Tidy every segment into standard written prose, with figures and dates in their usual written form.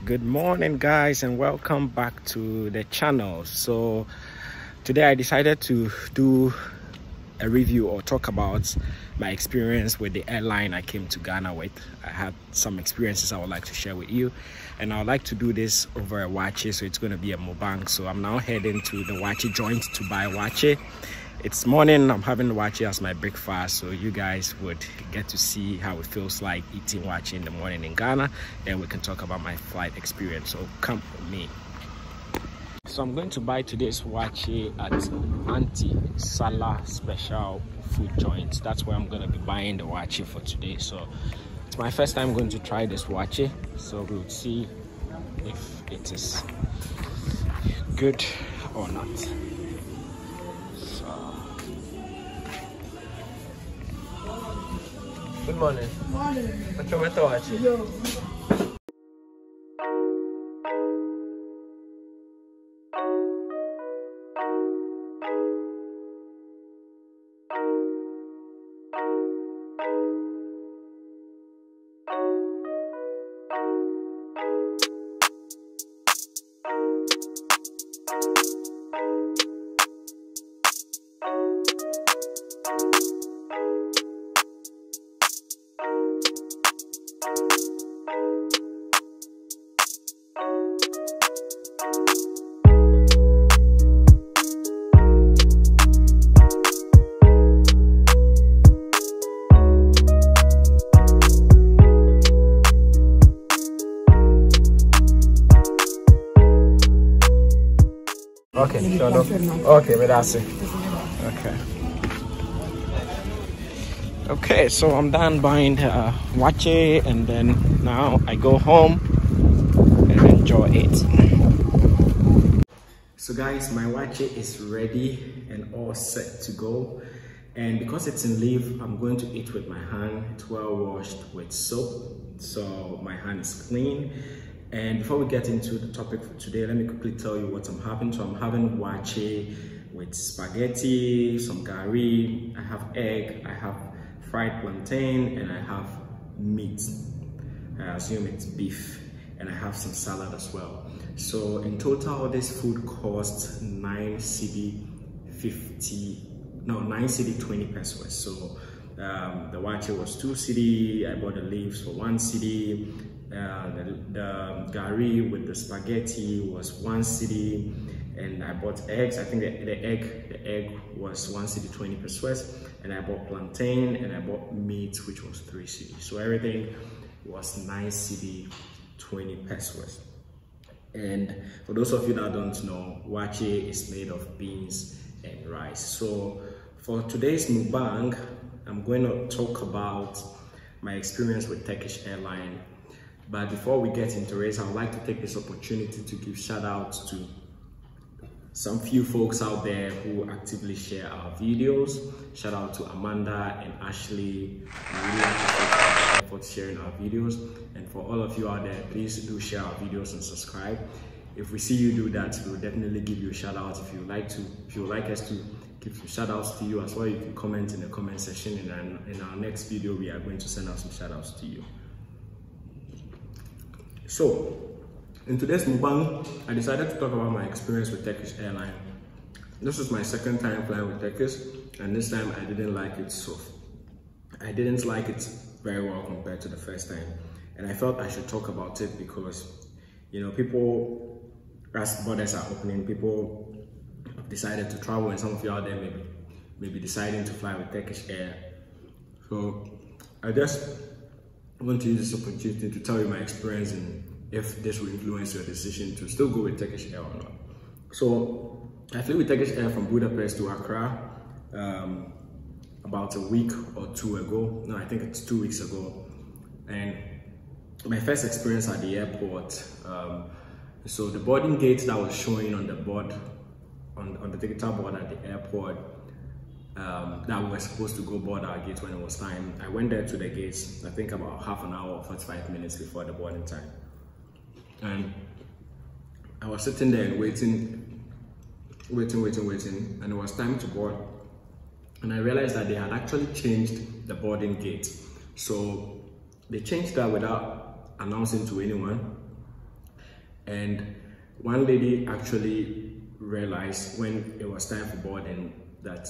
Good morning, guys, and welcome back to the channel. So today I decided to do a review or talk about my experience with the airline I came to Ghana with. I had some experiences I would like to share with you, and I would like to do this over a waakye, so it's going to be a mukbang. So I'm now heading to the waakye joint to buy waakye. It's morning, I'm having waakye as my breakfast, so you guys would get to see how it feels like eating waakye in the morning in Ghana. Then we can talk about my flight experience, so come with me. So I'm going to buy today's waakye at Auntie Salah Special Food Joint. That's where I'm going to be buying the waakye for today. So it's my first time going to try this waakye, so we'll see if it is good or not. Good morning. Morning. What's your waakye? Yo. Okay, sure. Okay, but that's it. Okay, so I'm done buying waakye, and then now I go home and enjoy it. So guys, my waakye is ready and all set to go. And because it's in leaf, I'm going to eat with my hand. It's well washed with soap, so my hand is clean. And before we get into the topic for today, let me quickly tell you what I'm having. So I'm having waakye with spaghetti, some gari, I have egg, I have fried plantain, and I have meat. I assume it's beef, and I have some salad as well. So in total, this food costs 9 cedi 20 pesos. So the waakye was 2 cedi, I bought the leaves for 1 cedi. The gari with the spaghetti was 1 cedi, and I bought eggs. I think the egg was 1 cedi 20 pesos, and I bought plantain, and I bought meat, which was 3 cedi. So everything was 9 cedi 20 pesos. And for those of you that don't know, waakye is made of beans and rice. So for today's mukbang, I'm going to talk about my experience with Turkish Airlines. But before we get into it, I would like to take this opportunity to give shout outs to some few folks out there who actively share our videos. Shout out to Amanda and Ashley. I really appreciate for sharing our videos. And for all of you out there, please do share our videos and subscribe. If we see you do that, we'll definitely give you a shout out. If you would like us to give some shout outs to you as well, you can comment in the comment section, and in our next video we are going to send out some shout outs to you. So, in today's mukbang, I decided to talk about my experience with Turkish Airlines. This is my second time flying with Turkish, and this time I didn't like it very well compared to the first time. And I felt I should talk about it because, you know, people, as borders are opening, people have decided to travel, and some of you out there may be deciding to fly with Turkish Air. So, I just want to use this opportunity to tell you my experience and if this will influence your decision to still go with Turkish Air or not. So I flew with Turkish Air from Budapest to Accra about a week or two ago. No, I think it's 2 weeks ago. And my first experience at the airport, so the boarding gate that was showing on the board, on the digital board at the airport, that we were supposed to go board our gate when it was time. I went there to the gates, I think about half an hour or 45 minutes before the boarding time. And I was sitting there and waiting, and it was time to board. And I realized that they had actually changed the boarding gate. So they changed that without announcing to anyone. And one lady actually realized when it was time for boarding that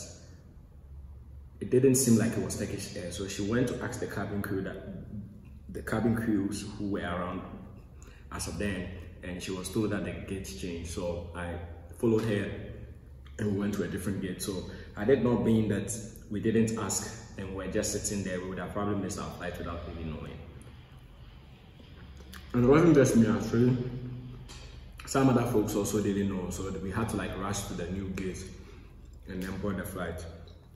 it didn't seem like it was Turkish Air. So she went to ask the cabin crew, the cabin crews who were around as of then, and she was told that the gates changed. So I followed her and we went to a different gate. So had it not been that we didn't ask and we're just sitting there, we would have probably missed our flight without even knowing. And it wasn't just me actually. Some other folks also didn't know, so we had to like rush to the new gate and then board the flight.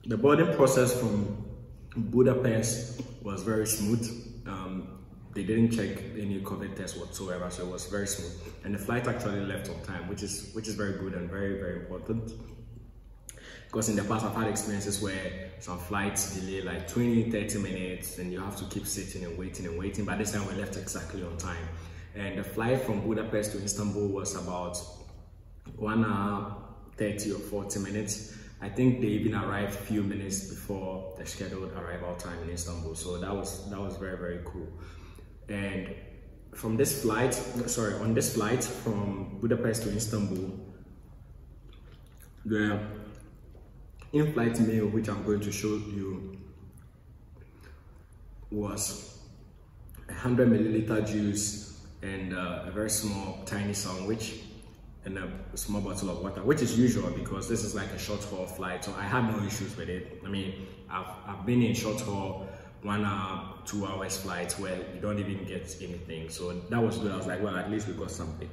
The boarding process from Budapest was very smooth. They didn't check any COVID test whatsoever, so it was very smooth. And the flight actually left on time, which is very good and very, very important. Because in the past I've had experiences where some flights delay like 20-30 minutes and you have to keep sitting and waiting, but this time we left exactly on time. And the flight from Budapest to Istanbul was about 1 hour 30 or 40 minutes. I think they even arrived a few minutes before the scheduled arrival time in Istanbul, so that was very, very cool. And from this flight, on this flight from Budapest to Istanbul, the in-flight meal, which I'm going to show you, was 100 milliliter juice and a very small, tiny sandwich and a small bottle of water, which is usual because this is like a short haul flight, so I had no issues with it. I mean, I've been in short haul 1 hour, 2 hours flights where you don't even get anything, so that was good. I was like, well, at least we got something.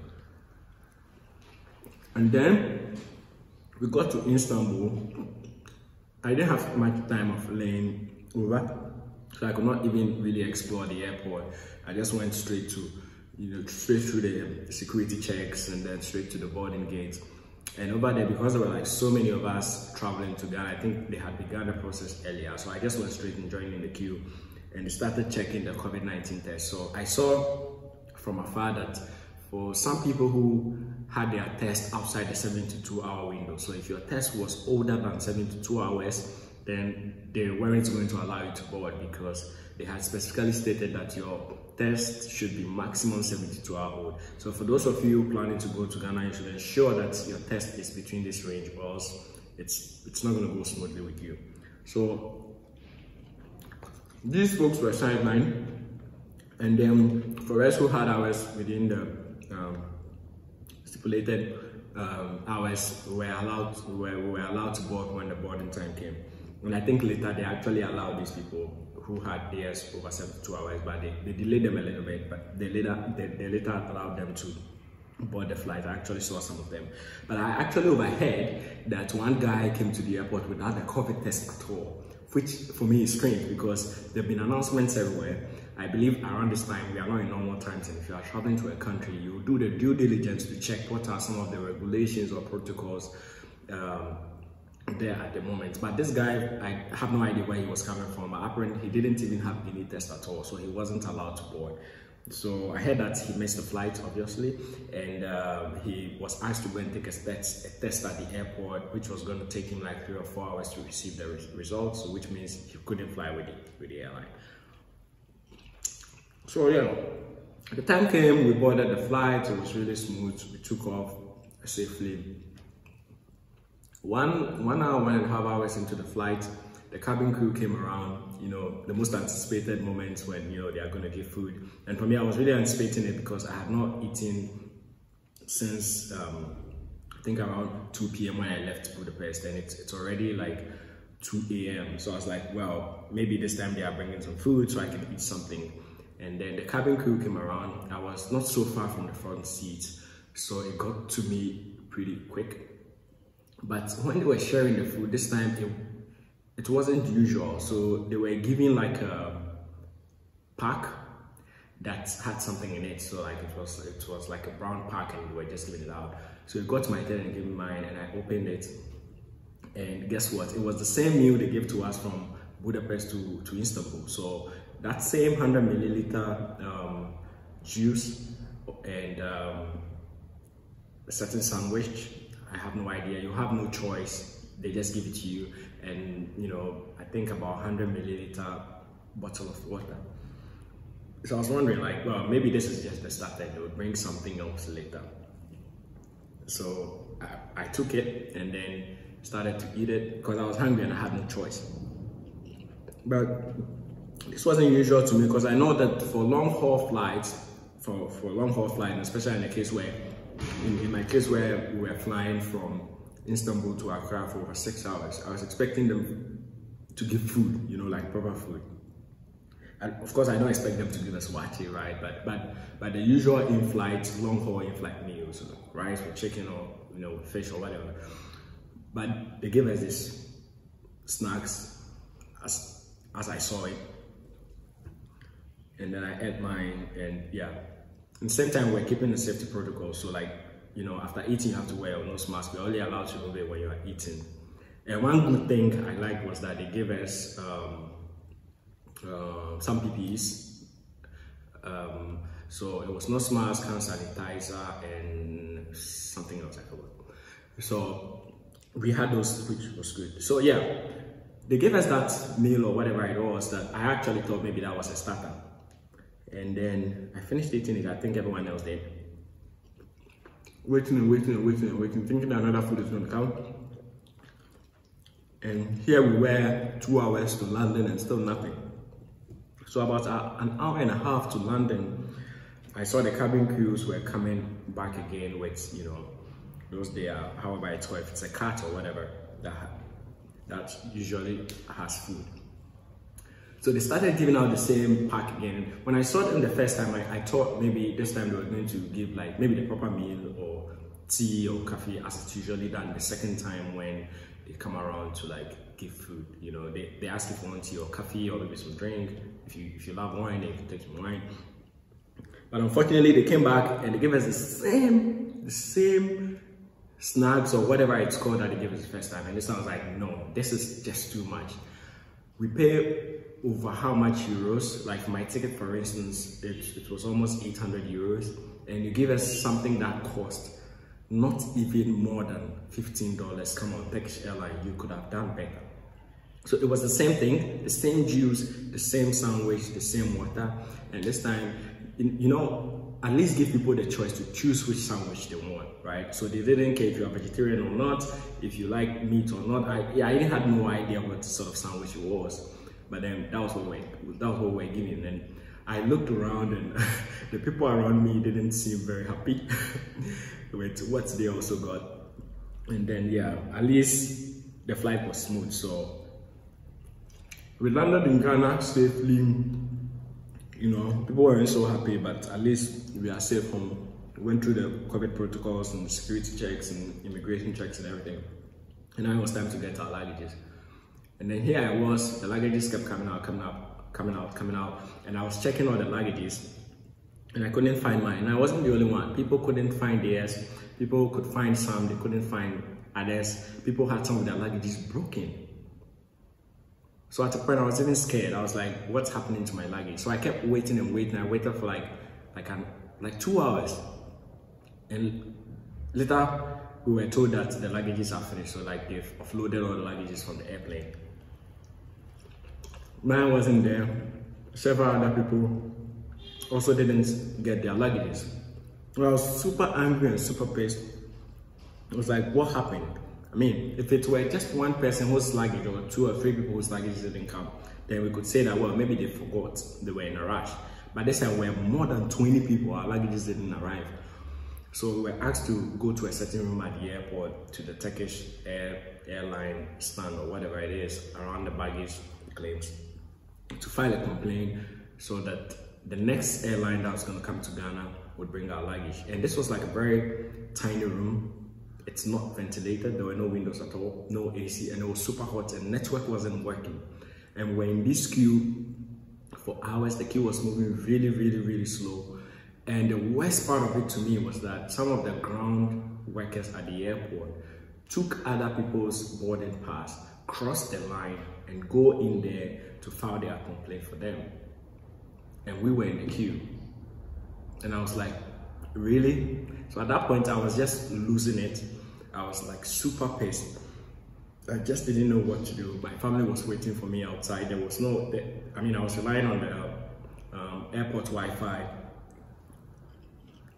And then we got to Istanbul. I didn't have much time of laying over, so I could not even really explore the airport. I just went straight to, straight through the security checks and then straight to the boarding gate. And over there, because there were like so many of us traveling to Ghana, I think they had begun the process earlier. So I just went straight and joined in the queue and they started checking the COVID-19 test. So I saw from afar that for some people who had their test outside the 72-hour window, so if your test was older than 72 hours, then they weren't going to allow you to board because they had specifically stated that your test should be maximum 72 hours old. So for those of you planning to go to Ghana, you should ensure that your test is between this range, or else it's not going to go smoothly with you. So these folks were sidelined, and then for us who had ours within the stipulated hours, we were allowed to board when the boarding time came. And I think later they actually allowed these people who had theirs over 72 hours, but they delayed them a little bit, but they later allowed them to board the flight. I actually saw some of them. But I actually overheard that one guy came to the airport without a COVID test at all, which for me is strange because there have been announcements everywhere. I believe around this time, we are not in normal times, and if you are traveling to a country, you do the due diligence to check what are some of the regulations or protocols there at the moment. But this guy, I have no idea where he was coming from, but apparently he didn't even have any test at all, so he wasn't allowed to board. So I heard that he missed the flight, obviously, and he was asked to go and take a test at the airport, which was going to take him like 3 or 4 hours to receive the results, which means he couldn't fly with the airline. So yeah, the time came, we boarded the flight, it was really smooth, we took off safely. One hour, 1.5 hours into the flight, the cabin crew came around, the most anticipated moments when, they are going to give food. And for me, I was really anticipating it because I had not eaten since, I think around 2 p.m. when I left Budapest, and it's already like 2 a.m. So I was like, well, maybe this time they are bringing some food so I can eat something. And then the cabin crew came around. I was not so far from the front seat, so it got to me pretty quick. But when they were sharing the food, this time it wasn't usual. So they were giving like a pack that had something in it. So like it was like a brown pack, and they were just giving it out. So it got to my turn and gave me mine, and I opened it. And guess what? It was the same meal they gave to us from Budapest to Istanbul. So that same 100 milliliter juice and a certain sandwich. I have no idea. You have no choice. They just give it to you, and I think about 100 milliliter bottle of water. So I was wondering, like, well, maybe this is just the starter. They would bring something else later. So I took it and then started to eat it because I was hungry and I had no choice. But this wasn't usual to me because I know that for long haul flights, especially in the case where, in my case where we were flying from Istanbul to Accra for over 6 hours, I was expecting them to give food, you know, like proper food. And of course, I don't expect them to give us waakye, right? But the usual in-flight, long-haul in-flight meals, rice with chicken or, you know, fish or whatever. But they gave us this snacks as I saw it. And then I ate mine, and yeah. At the same time, we're keeping the safety protocol. So like, you know, after eating, you have to wear a nose mask. We're only allowed to remove it when you are eating. And one good thing I liked was that they gave us some PPEs. So it was nose mask, hand sanitizer, and something else I forgot. So we had those, which was good. So yeah, they gave us that meal or whatever it was that I actually thought maybe that was a starter. And then I finished eating it. I think everyone else did. Waiting, thinking that another food is going to come. And here we were 2 hours to London and still nothing. So about an hour and a half to London, I saw the cabin crews were coming back again with, you know, those they are, however it's called, if it's a cat or whatever, that usually has food. So they started giving out the same pack again. When I saw them the first time, I thought maybe this time they were going to give like maybe the proper meal or tea or coffee as it's usually done the second time when they come around to like give food. You know, they ask if you want tea or coffee or maybe some drink. If you love wine, they can take some wine. But unfortunately, they came back and they gave us the same snacks or whatever it's called that they gave us the first time. And this time I was like, no, this is just too much. We pay over how much euros? Like my ticket, for instance, it was almost 800 euros, and you give us something that cost not even more than $15. Come on, Turkish Airlines, you could have done better. So it was the same thing, the same juice, the same sandwich, the same water, and this time, you know, at least give people the choice to choose which sandwich they want, right? So they didn't care if you're a vegetarian or not, if you like meat or not. I even had no idea what sort of sandwich it was. But then that was what we're giving. And I looked around and the people around me didn't seem very happy with what they also got. And then yeah, at least the flight was smooth. So we landed in Ghana safely. You know, people weren't so happy, but at least we are safe home. We went through the COVID protocols and security checks and immigration checks and everything. And now it was time to get our luggages. And then here I was, the luggages kept coming out, and I was checking all the luggages, and I couldn't find mine. And I wasn't the only one. People couldn't find theirs. People could find some, they couldn't find others. People had some of their luggages broken. So at a point I was even scared. I was like, what's happening to my luggage? So I kept waiting and waiting. I waited for like 2 hours. And later we were told that the luggages are finished. So like they've offloaded all the luggages from the airplane. Mine wasn't there. Several other people also didn't get their luggages. I was super angry and super pissed. I was like, what happened? I mean, if it were just one person whose luggage or 2 or 3 people whose luggage didn't come, then we could say that, well, maybe they forgot, they were in a rush. But this time we're more than 20 people, our luggages didn't arrive. So we were asked to go to a certain room at the airport, to the Turkish Airline stand or whatever it is, around the baggage claims, to file a complaint so that the next airline that was going to come to Ghana would bring our luggage. And this was like a very tiny room. It's not ventilated, there were no windows at all, no AC, and it was super hot and network wasn't working. And we're in this queue for hours. The queue was moving really, really, really slow. And the worst part of it to me was that some of the ground workers at the airport took other people's boarding pass, crossed the line, and go in there to file their complaint for them. And we were in the queue. And I was like, really? So at that point, I was just losing it. I was like super pissed. I just didn't know what to do. My family was waiting for me outside. There was no, I mean, I was relying on the airport Wi-Fi,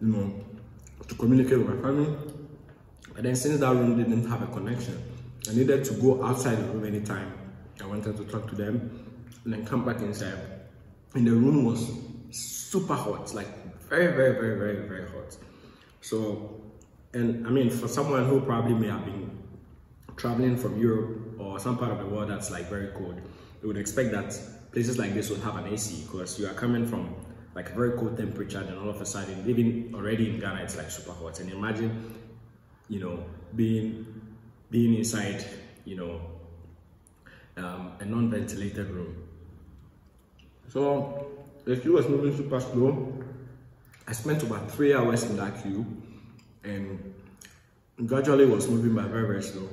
you know, to communicate with my family. And then since that room didn't have a connection, I needed to go outside the room anytime I wanted to talk to them, and then come back inside. And the room was super hot, like very hot. So, and I mean, for someone who probably may have been traveling from Europe or some part of the world that's like very cold, you would expect that places like this would have an AC, because you are coming from like a very cold temperature, and all of a sudden, even already in Ghana, it's like super hot. And imagine, you know, being inside, you know, a non-ventilated room. So the queue was moving super slow. I spent about 3 hours in that queue, and gradually was moving by very slow.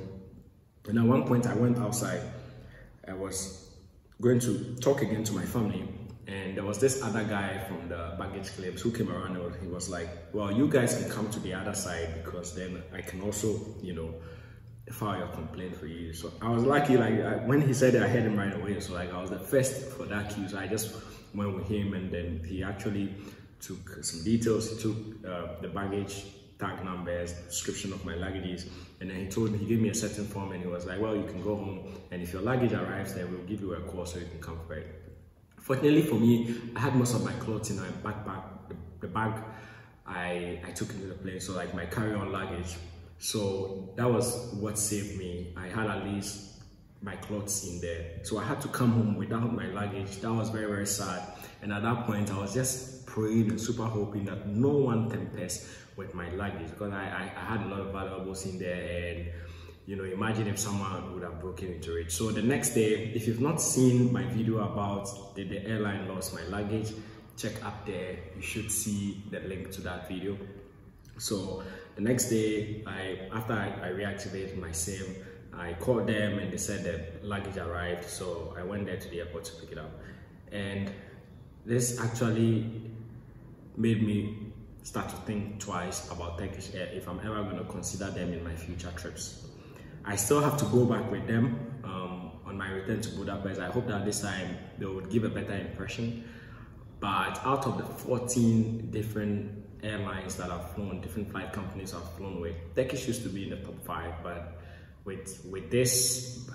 And at one point I went outside. I was going to talk again to my family, and there was this other guy from the baggage claims who came around, and he was like, well, you guys can come to the other side, because then I can also, you know, file your complaint for you. So I was lucky, like when he said it, I heard him right away. So like I was the first for that queue, so I just went with him, and then he actually took some details. He took the baggage tag numbers, description of my luggages, and then he gave me a certain form, and he was like, well, you can go home, and if your luggage arrives there, we'll give you a call so you can come for it. Fortunately for me, I had most of my clothes in my backpack, the bag I took into the plane, so like my carry-on luggage. So that was what saved me. I had at least my clothes in there. So I had to come home without my luggage. That was very sad. And at that point, I was just praying and super hoping that no one tampers with my luggage, because I had a lot of valuables in there, and you know, imagine if someone would have broken into it. So the next day, if you've not seen my video about the airline lost my luggage, check up there. You should see the link to that video. So the next day, after I reactivated my SIM, I called them, and they said that luggage arrived. So I went there to the airport to pick it up, and this actually made me start to think twice about Turkish Air if I'm ever going to consider them in my future trips. I still have to go back with them on my return to Budapest. I hope that this time they would give a better impression. But out of the 14 different airlines that I've flown, different flight companies I've flown with, Turkish used to be in the top 5, but with this,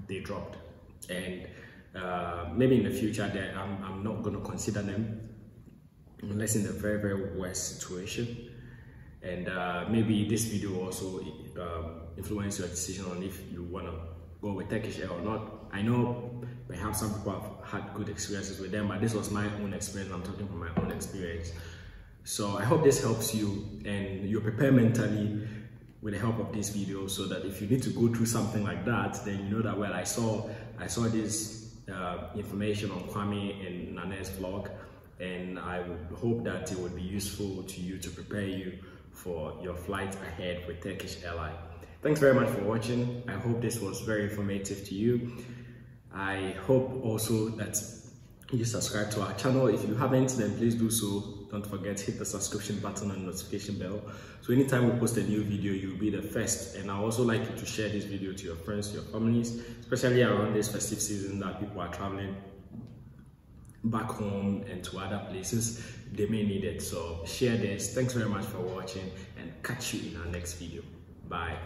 they dropped. And maybe in the future, I'm not going to consider them unless in a very worst situation. And maybe this video will also influence your decision on if you want to go with Turkish Air or not. I know perhaps some people have had good experiences with them, but this was my own experience. I'm talking from my own experience. So I hope this helps you, and you're prepared mentally with the help of this video, so that if you need to go through something like that, then you know that, well, I saw this information on Kwame and Nane's vlog, and I would hope that it would be useful to you to prepare you for your flight ahead with Turkish Airlines. Thanks very much for watching. I hope this was very informative to you. I hope also that you subscribe to our channel. If you haven't, then please do so. Don't forget, hit the subscription button and notification bell, so anytime we post a new video, you'll be the first. And I also like you to share this video to your friends, to your families, especially around this festive season that people are traveling back home and to other places. They may need it, so share this. Thanks very much for watching, and catch you in our next video. Bye.